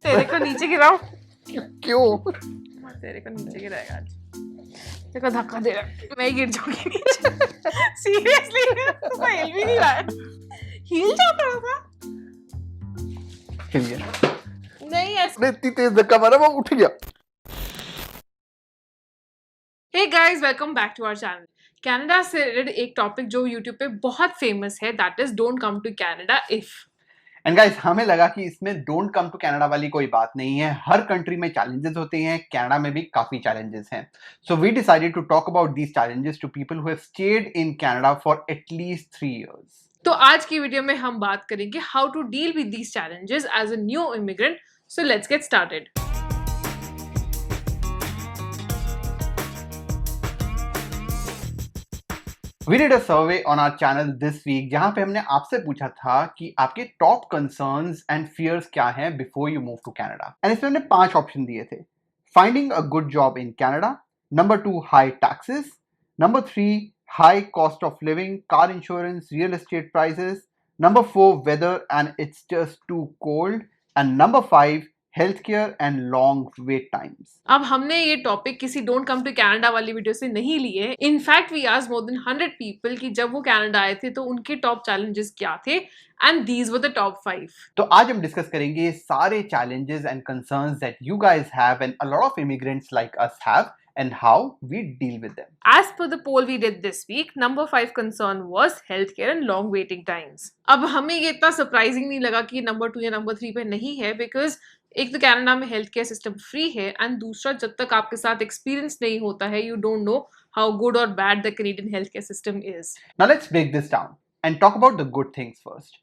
तेरे को नीचे गिराऊं? क्यों? तेरे को नीचे गिराएगा आज। तेरे को धक्का दे रहा, मैं ही गिर जाऊंगी नीचे। सीरियसली तो हिल भी नहीं रहा है। हिल जाता था। हिल गया। नहीं ऐसा। इतनी तेज धक्का मारा वो उठ गया। Hey guys, welcome back to our channel. Canada से रिलेटेड एक टॉपिक जो यूट्यूब पे बहुत फेमस है, that is don't come to Canada if. And guys, हमें लगा कि इसमें डोंट कम टू कनाडा वाली कोई बात नहीं है। हर कंट्री में चैलेंजेस होते हैं, कनाडा में भी काफी चैलेंजेस हैं। So we decided to talk about these challenges to people who have stayed in Canada for at least 3 years. तो आज की वीडियो में हम बात करेंगे how to deal with these challenges as a new immigrant. So let's get started. We did a survey on our channel this week जहां पे हमने आपसे पूछा था कि आपके टॉप कंसर्न्स एंड फियर्स क्या हैं before you move to Canada. And इसमें हमने 5 ऑप्शन दिए थे। Finding a good job in Canada, number 2 high taxes, number 3 high cost of living, car insurance, real estate prices, number 4 weather and it's just too cold, and number 5 healthcare and long wait times. अब हमने ये topic किसी don't come to Canada वाली video से नहीं लिए। In fact we asked more than 100 people कि जब वो कनाडा आए थे तो उनके टॉप चैलेंजेस क्या थे, and these were the top 5। तो आज हम डिस्कस करेंगे ये सारे challenges and concerns that you guys have and a lot of immigrants like us have and how we deal with them. As per the poll we did this week, number 5 concern was healthcare and long waiting times. अब हमें ये इतना surprising नहीं लगा कि number 2 या number 3 पे नहीं है, बिकॉज एक तो कनाडा में हेल्थ केयर सिस्टम फ्री है, एंड दूसरा जब तक आपके साथ एक्सपीरियंस नहीं होता है you don't know how good और bad the Canadian health care system is. Now let's break this down and talk about the good things first.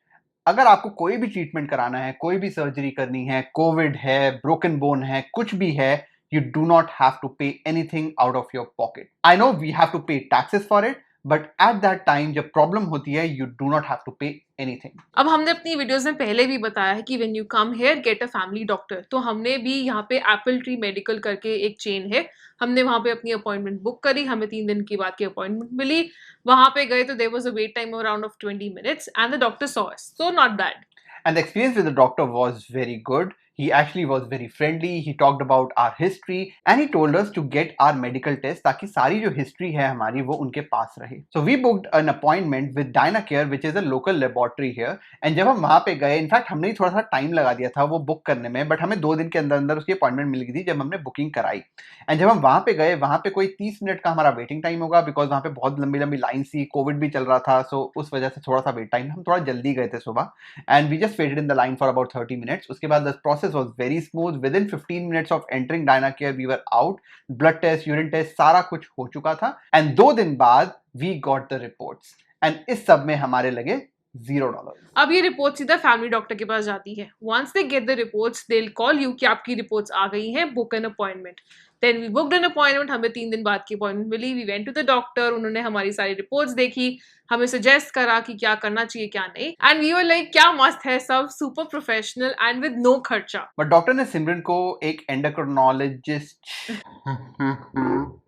अगर आपको कोई भी ट्रीटमेंट कराना है, कोई भी सर्जरी करनी है, कोविड है, ब्रोकन बोन है, कुछ भी है, you do not have to pay anything out of your pocket. I know we have to pay taxes for it, but at that time जब प्रॉब्लम होती है you do not have to pay anything. अब हमने अपनी videos में पहले भी बताया है कि when you come here get a family doctor. तो हमने भी यहाँ पे एप्पल ट्री मेडिकल करके एक चेन है, हमने वहाँ पे अपनी अपॉइंटमेंट बुक करी, हमें 3 दिन के बाद की अपॉइंटमेंट मिली। वहाँ पे गए तो there was a wait time around of 20 minutes and the doctor saw us, so not bad. And the experience with the doctor was very good. He actually was very friendly. He talked about our history and he told us to get our medical test ताकि सारी जो history है हमारी वो उनके पास रहे. So we booked an appointment with DynaCare, which is a local laboratory here. And जब हम वहाँ पे गए, इनफैक्ट हमने थोड़ा सा टाइम लगा दिया था वो बुक करने में, बट हमें 2 दिन के अंदर अंदर उसकी अपॉइंटमेंट मिल गई थी जब हमने बुकिंग कराई। एंड जब हम वहाँ पे गए, वहाँ पे कोई 30 मिनट का हमारा वेटिंग टाइम होगा, बिकॉज वहाँ पे बहुत लंबी लंबी लाइन थी, कोविड भी चल रहा था, सो उस वजह से थोड़ा सा वेट टाइम, हम थोड़ा जल्दी गए थे सुबह, and we just waited in the line for about 30 minutes. उसके बाद the process was very smooth. Within 15 minutes of entering DynaCare we were out. Blood test, urine test सारा कुछ हो चुका था, and 2 दिन बाद we got the reports. And इस सब में हमारे लगे $0. अब ये रिपोर्ट सीधा फैमिली डॉक्टर के पास जाती है। Once they get the reports they will call you कि आपकी रिपोर्ट्स आ गई हैं, book an appointment. Then we booked an appointment, हमें 3 दिन बाद की अपॉइंटमेंट मिली। We went to the doctor, उन्होंने हमारी सारी रिपोर्ट्स देखी, हमें सजेस्ट करा कि क्या करना चाहिए क्या नहीं, एंड वी वर लाइक क्या मस्त है, सब super professional and with no खर्चा। बट डॉक्टर ने सिमरन को एक एंडोक्रिनोलॉजिस्ट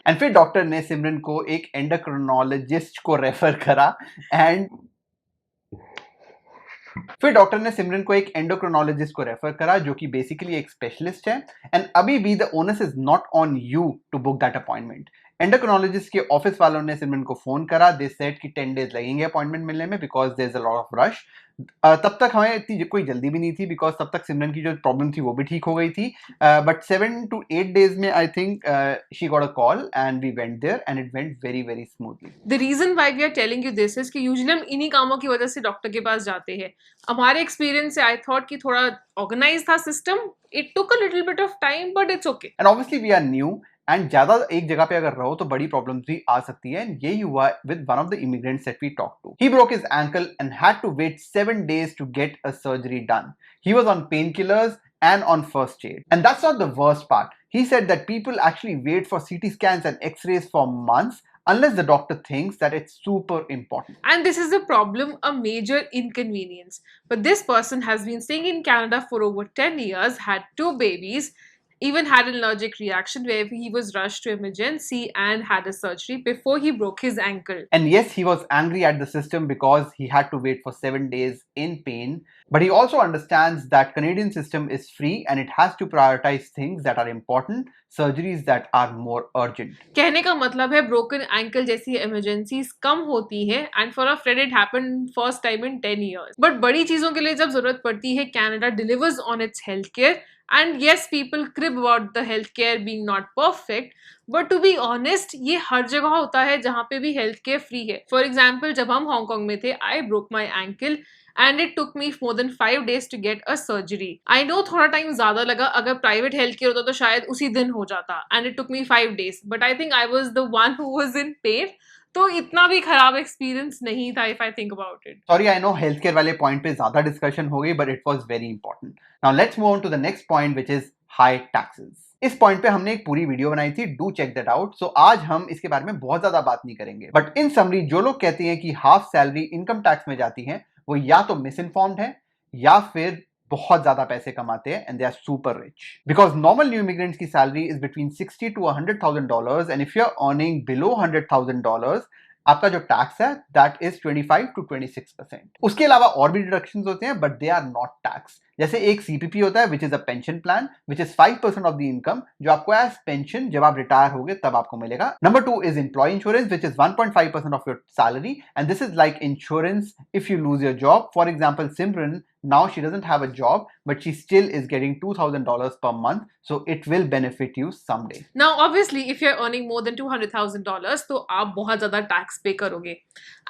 एंड फिर डॉक्टर ने सिमरन को एक एंडोक्रिनोलॉजिस्ट को रेफर करा, एंड फिर डॉक्टर ने सिमरन को एक एंडोक्रिनोलॉजिस्ट को रेफर करा जो कि बेसिकली एक स्पेशलिस्ट है, एंड अभी भी the onus is not on you to book that appointment. Endocrinologist के ऑफिस वालों ने सिमरन को फोन करा, दे सेड कि 10 days लगेंगे अपॉइंटमेंट मिलने में because there is a lot of rush. तब तक हमें इतनी कोई जल्दी भी नहीं थी बिकॉज तब तक सिमरन की जो प्रॉब्लम थी वो भी ठीक हो गई थी, बट 7 to 8 days में I think she got a call and we went there and it went very very smoothly. The reason why we are telling you this is कि यूजुअली हम इन्हीं कामों की वजह से डॉक्टर के पास जाते हैं। हमारे एक्सपीरियंस से आई थॉट कि थोड़ा ऑर्गेनाइज था system, it took a little bit of time but it's okay. And obviously we are new and ज्यादा एक जगह पे अगर रहो तो बड़ी प्रॉब्लम्स भी आ सकती है, एंड यही हुआ with one of the immigrants that we talk to. He broke his ankle and had to wait 7 days to get a surgery done. He was on painkillers and on first aid. And that's not the worst part. He said that people actually wait for CT scans and x-rays for months unless the doctor thinks that it's super important. And this is a problem, a major inconvenience. But this person has been staying in Canada for over 10 years, had 2 babies, Even had an allergic reaction where he was rushed to emergency and had a surgery before he broke his ankle. And yes, he was angry at the system because he had to wait for 7 days in pain. But he also understands that Canadian system is free and it has to prioritize things that are important, surgeries that are more urgent. कहने का मतलब है broken ankle जैसी emergencies कम होती है and for a friend it happened first time in 10 years. But बड़ी चीजों के लिए जब जरूरत पड़ती है Canada delivers on its healthcare. And yes, people crib about the healthcare being not perfect, but to be honest, ये हर जगह होता है जहाँ पे भी healthcare free है. For example, जब हम हांगकांग में थे, I broke my ankle and it took me more than 5 days to get a surgery. I know थोड़ा टाइम ज्यादा लगा, अगर private healthcare होता तो शायद उसी दिन हो जाता. And it took me 5 days, but I think I was the one who was in pain. तो इतना भी खराब एक्सपीरियंस नहीं था if I think about it. Sorry, I know healthcare वाले point पे ज़्यादा discussion हो गई, but it was very important. Now let's move on to the next point, which is high taxes. इस पॉइंट पे हमने एक पूरी वीडियो बनाई थी, डू चेक दैट आउट. सो आज हम इसके बारे में बहुत ज्यादा बात नहीं करेंगे, बट इन समरी जो लोग कहते हैं कि हाफ सैलरी इनकम टैक्स में जाती है, वो या तो मिस इन्फॉर्म्ड है या फिर बहुत ज्यादा पैसे कमाते हैं and they are super rich. Because normal new immigrants की salary is between $60,000 to $100,000 and if you are earning below $100,000 आपका जो टैक्स है दैट इज 25 to 26%. उसके अलावा और भी डिडक्शंस होते हैं but they are not tax. जैसे एक सीपीपी होता है which is a pension plan which is 5% of the income जो आपको एज पेंशन जब आप रिटायर होगे तब आपको मिलेगा. Number 2 is employ insurance which is 1.5% of your salary and this is like insurance if you lose your job. For example Simran, now she doesn't have a job but she still is getting $2,000 per month, so it will benefit you someday. Now obviously if you're earning more than $200,000 तो आप बहुत ज्यादा tax पे करोगे.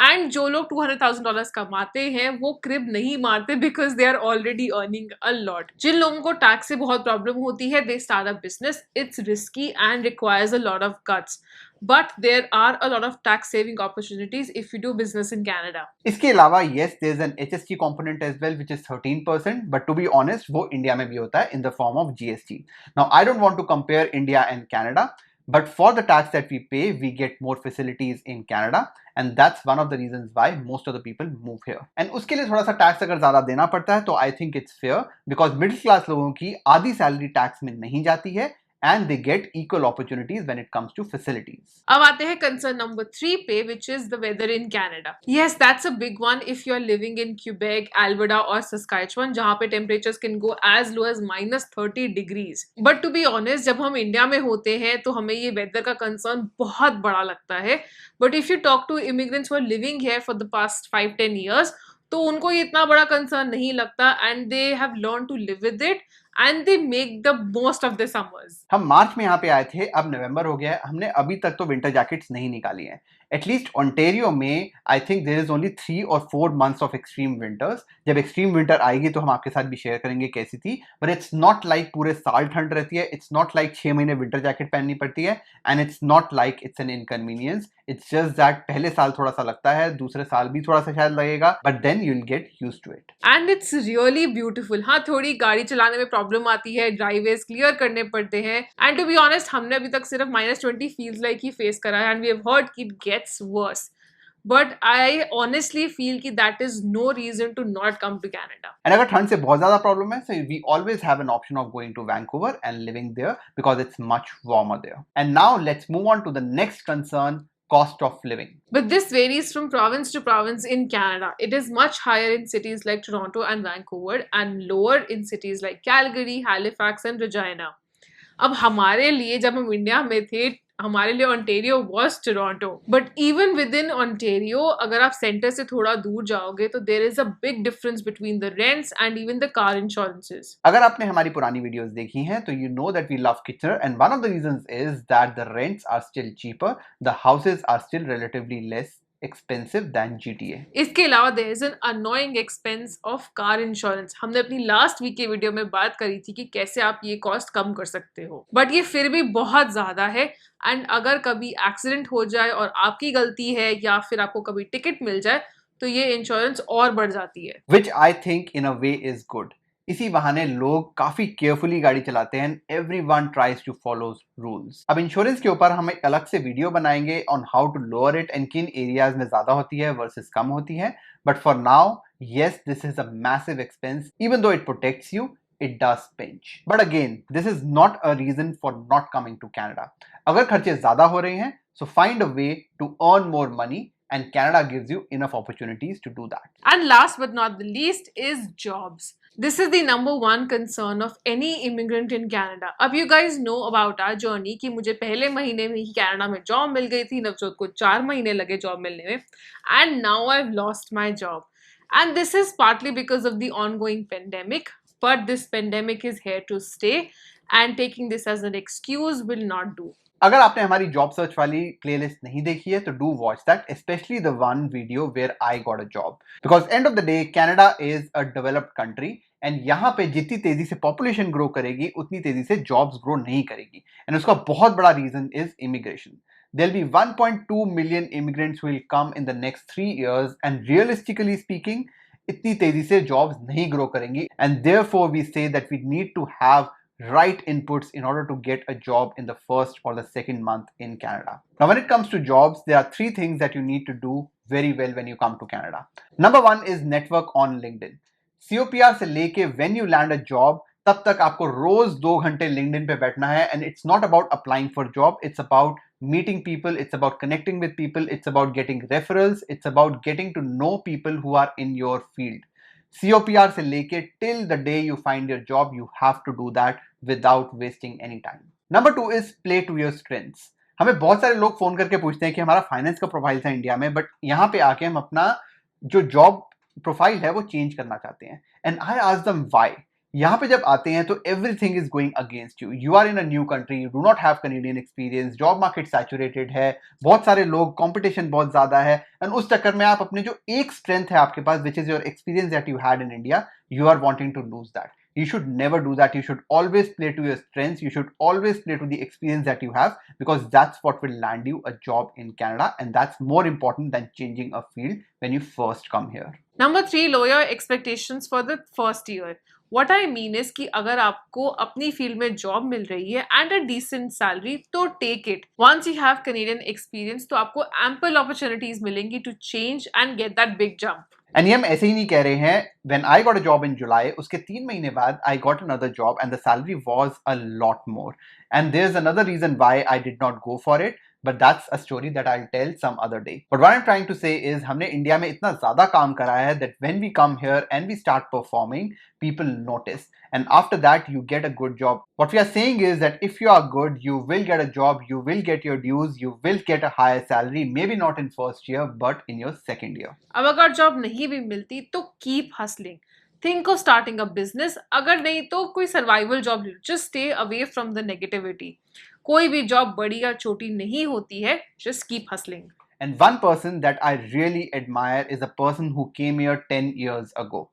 And जो लोग $200,000 कमाते हैं वो क्रिब नहीं मारते because they are already earning a lot. जिन लोगों को टैक्स से बहुत प्रॉब्लम होती है, they start a business. It's risky and requires a lot of guts. But there are a lot of tax saving opportunities if you do business in Canada. इसके अलावा yes, there is an HST component as well which is 13%, but to be honest वो India में भी होता है in the form of GST. Now I don't want to compare India and Canada, but for the tax that we pay we get more facilities in Canada and that's one of the reasons why most of the people move here. And उसके लिए थोड़ा सा tax अगर ज्यादा देना पड़ता है तो I think it's fair because middle class लोगों की आधी सैलरी टैक्स में नहीं जाती है and they get equal opportunities when it comes to facilities. अब आते हैं concern number 3 पे, which is the weather in Canada. Yes, that's a big one if you are living in Quebec, Alberta or Saskatchewan, जहाँ पे temperatures can go as low as -30 degrees. But to be honest, जब हम India में होते हैं तो हमें ये weather का concern बहुत बड़ा लगता है. But if you talk to immigrants who are living here for the past 5-10 years, तो उनको ये इतना बड़ा concern नहीं लगता and they have learned to live with it. And they make the most of the summers. हम मार्च में यहाँ पे आए थे, अब नवंबर हो गया है, हमने अभी तक तो विंटर जैकेट्स नहीं निकाली हैं. एटलीस्ट ऑन्टेरियो में I think there is only 3 or 4 months of extreme winters. जब एक्सट्रीम विंटर आएगी तो हम आपके साथ भी शेयर करेंगे कैसी थी. बट इट्स नॉट लाइक पूरे साल ठंड रहती है. इट्स नॉट लाइक 6 महीने विंटर जैकेट पहननी पड़ती है and it's not like it's an inconvenience. It's just that पहले साल थोड़ा सा लगता है, दूसरे साल भी थोड़ा सा शायद लगेगा, but then you will get used to it. And it's really beautiful. हाँ, थोड़ी गाड़ी चलाने में प्रॉब्लम आती है, ड्राइवेज क्लियर करने पड़ते हैं. एंड टू बी ऑनेस्ट हमने अभी तक सिर्फ -20 फील्स लाइक ही फेस करा है एंड वी हैव हर्ड कि it gets worse. But I honestly feel कि that is no reason to not come to Canada. And अगर ठंड से बहुत ज़्यादा प्रॉब्लम है, so we always have an option of going to Vancouver and living there because it's much warmer there. And now let's move on to the next concern, cost of living. But this varies from province to province in Canada. It is much higher in cities like Toronto and Vancouver and lower in cities like Calgary, Halifax and Regina. अब हमारे लिए जब हम India में थे हमारे लिए Ontario was Toronto. But even within Ontario अगर आप सेंटर से थोड़ा दूर जाओगे तो there is a big difference between the rents and even the car insurances. अगर आपने हमारी पुरानी वीडियोस देखी हैं तो you know that we love Kitchener and one of the reasons is that the rents are still cheaper, the houses are still relatively less expensive than GTA. इसके अलावा there is an annoying expense of car insurance. हमने अपनी last week के video में बात करी थी कि कैसे आप ये कॉस्ट कम कर सकते हो, बट ये फिर भी बहुत ज्यादा है. एंड अगर कभी एक्सीडेंट हो जाए और आपकी गलती है या फिर आपको कभी टिकट मिल जाए तो ये इंश्योरेंस और बढ़ जाती है. Which I think in a way is good. इसी बहाने लोग काफी केयरफुली गाड़ी चलाते हैं. Everyone tries to follow rules. अब इंश्योरेंस के ऊपर हम एक अलग से वीडियो बनाएंगे on how to lower it and किन एरियाज में ज्यादा होती है वर्सेस कम होती है. But for now, yes, this is a massive expense. Even though it protects you, it does pinch. But again, this is not a reason for not coming to Canada. अगर खर्चे ज़्यादा हो रहे हैं, so find a way to earn more money, and Canada gives you enough opportunities to do that. And last but not the least is jobs. This is the number one concern of any immigrant in Canada. अब you guys know about our journey कि मुझे पहले महीने में ही Canada में job मिल गई थी, नवजोत को 4 महीने लगे जॉब मिलने में, and now I've lost my job. And this is partly because of the ongoing pandemic, but this pandemic is here to stay, and taking this as an excuse will not do. अगर आपने हमारी job search वाली playlist नहीं देखी है तो do watch that, specially the one video where I got a job, because end of the day Canada is a developed country and यहाँ पे जितनी तेजी से पॉपुलेशन ग्रो करेगी उतनी तेजी से जॉब्स ग्रो नहीं करेगी, एंड उसका बहुत बड़ा reason is immigration. There'll be 1.2 million immigrants will come in the next 3 years, and realistically speaking, इतनी तेजी से jobs नहीं grow करेंगी, and therefore we say that we need to have right inputs in order to get a job in the first or the second month in Canada. Now, when it comes to jobs, there are 3 things that you need to do very well when you come to Canada. Number 1 is network on LinkedIn. COPR से लेके when you land a job, तब तक आपको रोज 2 घंटे LinkedIn पे बैठना है, and it's not about applying for job, it's about meeting people, it's about connecting with people, it's about getting referrals, it's about getting to know people who are in your field. COPR से लेके till the day you find your job, you have to do that without wasting any time. Number 2 is play to your strengths. हमें बहुत सारे लोग phone करके पूछते हैं कि हमारा फाइनेंस का प्रोफाइल था इंडिया में, बट यहाँ पे आके हम अपना जो जॉब प्रोफाइल है वो चेंज करना चाहते हैं, and I ask them why. यहाँ पे जब आते हैं तो everything is going against you. You are in a new country, you do not have Canadian experience, job market saturated है, बहुत सारे लोग, कंपटीशन बहुत ज्यादा है, एंड उस चक्कर में आप अपने जो एक स्ट्रेंथ है आपके पास, which is your experience that you had in India, you are wanting to lose that. You should never do that. You should always play to your strengths. You should always play to the experience that you have, because that's what will land you a job in Canada, and that's more important than changing a field when you first come here. Number 3, lower your expectations for the first year. What I mean is कि अगर आपको अपनी field में job मिल रही है and a decent salary, तो take it. Once you have Canadian experience, तो आपको ample opportunities मिलेंगी to change and get that big jump. And ये हम ऐसे ही नहीं कह रहे हैं. When I got a job in July, उसके 3 महीने बाद I got another job and the salary was a lot more. And there's another reason why I did not go for it, but that's a story that I'll tell some other day. But what I'm trying to say is हमने India में इतना ज़्यादा काम करा है that when we come here and we start performing, people notice. And after that, you get a good job. What we are saying is that if you are good, you will get a job, you will get your dues, you will get a higher salary, maybe not in first year, but in your second year. अब अगर job नहीं भी मिलती तो keep hustling. Think of starting a business. अगर नहीं तो कोई survival job ले लो. Just stay away from the negativity. कोई भी जॉब बड़ी या छोटी नहीं होती है. Just keep hustling. And one person that I really admire is a person who came here 10 years ago.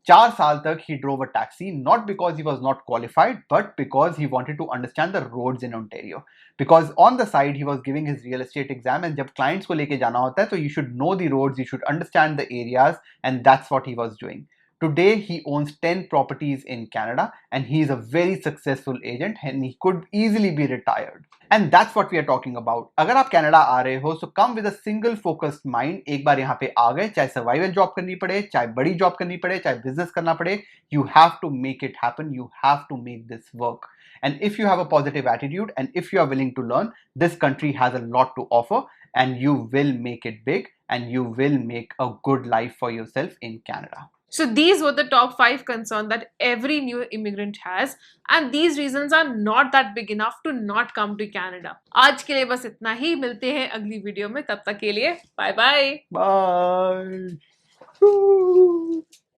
4 साल तक he drove a taxi, not because he was not qualified, but because he wanted to understand the roads in Ontario. Because on the side he was giving his real estate exam, and जब clients को लेके जाना होता है तो you should know the roads, you should understand the areas, and that's what he was doing. Today he owns 10 properties in Canada, and he is a very successful agent, and he could easily be retired. And that's what we are talking about. अगर आप Canada आ रहे हो, so come with a single focused mind. एक बार यहाँ पे आ गए, चाहे survival job करनी पड़े, चाहे बड़ी जॉब करनी पड़े, चाहे बिजनेस करना पड़े, you have to make it happen. You have to make this work. And if you have a positive attitude, and if you are willing to learn, this country has a lot to offer, and you will make it big, and you will make a good life for yourself in Canada. So these were the top 5 concerns that every new immigrant has, and these reasons are not that big enough to not come to Canada. आज के लिए बस इतना ही. मिलते हैं अगली video में. तब तक के लिए बाय बाय. Bye.